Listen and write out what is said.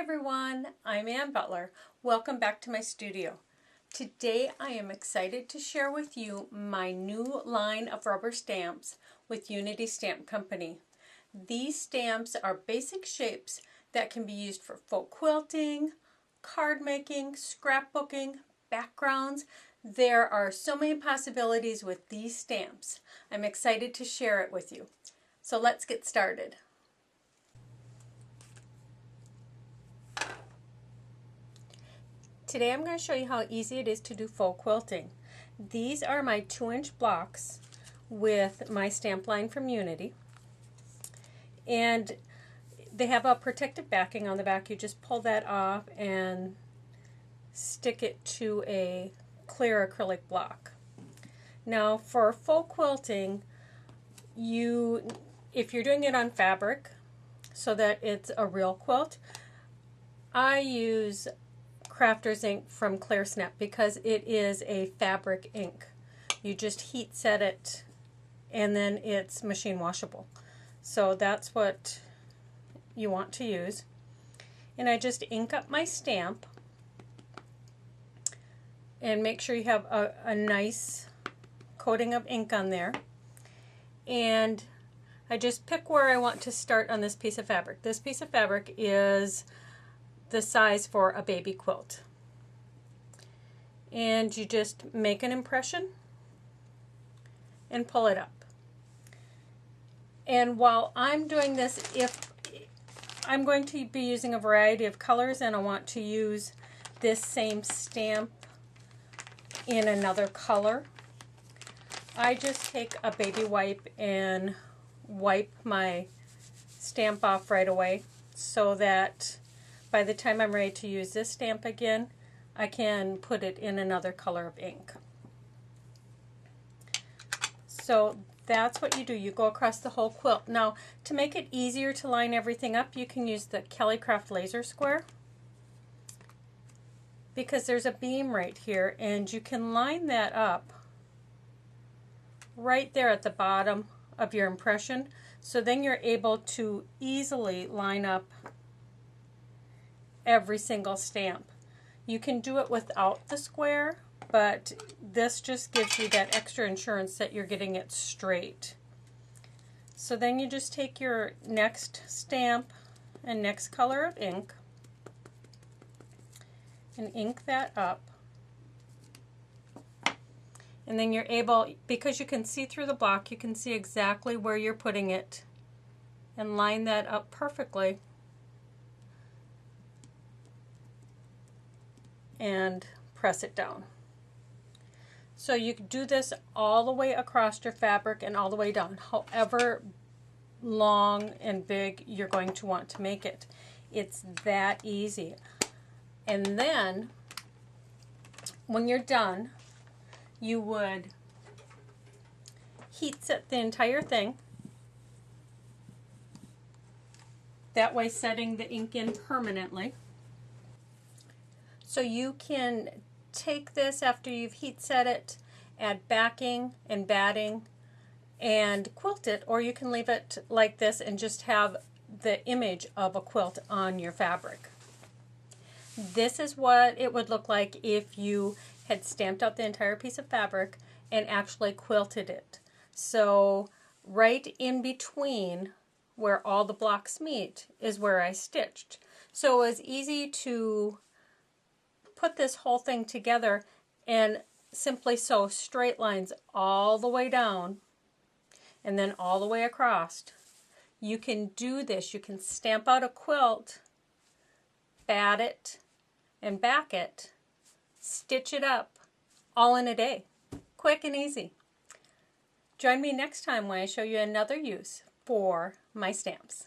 everyone, I'm Ann Butler. Welcome back to my studio. Today I am excited to share with you my new line of rubber stamps with Unity Stamp Company. These stamps are basic shapes that can be used for faux quilting, card making, scrapbooking, backgrounds. There are so many possibilities with these stamps. I'm excited to share it with you. So let's get started. Today I'm going to show you how easy it is to do faux quilting. These are my 2-inch blocks with my stamp line from Unity. And they have a protective backing on the back. You just pull that off and stick it to a clear acrylic block. Now for faux quilting, if you're doing it on fabric so that it's a real quilt, I use Crafter's ink from Clear Snap because it is a fabric ink. You just heat set it and then it's machine washable. So that's what you want to use. And I just ink up my stamp and make sure you have a nice coating of ink on there. And I just pick where I want to start on this piece of fabric. This piece of fabric is the size for a baby quilt. And you just make an impression and pull it up. And while I'm doing this, if I'm going to be using a variety of colors and I want to use this same stamp in another color, I just take a baby wipe and wipe my stamp off right away so that by the time I'm ready to use this stamp again, I can put it in another color of ink. So that's what you do. You go across the whole quilt. Now, to make it easier to line everything up, you can use the Kellycraft laser square because there's a beam right here and you can line that up right there at the bottom of your impression. So then you're able to easily line up every single stamp. You can do it without the square, but this just gives you that extra insurance that you're getting it straight. So then you just take your next stamp and next color of ink and ink that up. And then you're able, because you can see through the block, you can see exactly where you're putting it and line that up perfectly. And press it down. So you can do this all the way across your fabric and all the way down, however long and big you're going to want to make it. It's that easy. And then when you're done, you would heat set the entire thing, that way setting the ink in permanently. So you can take this after you've heat set it, add backing and batting, and quilt it, or you can leave it like this and just have the image of a quilt on your fabric. This is what it would look like if you had stamped out the entire piece of fabric and actually quilted it. So right in between where all the blocks meet is where I stitched. So it was easy to put this whole thing together and simply sew straight lines all the way down and then all the way across. You can do this. You can stamp out a quilt, bat it and back it, stitch it up, all in a day. Quick and easy. Join me next time when I show you another use for my stamps.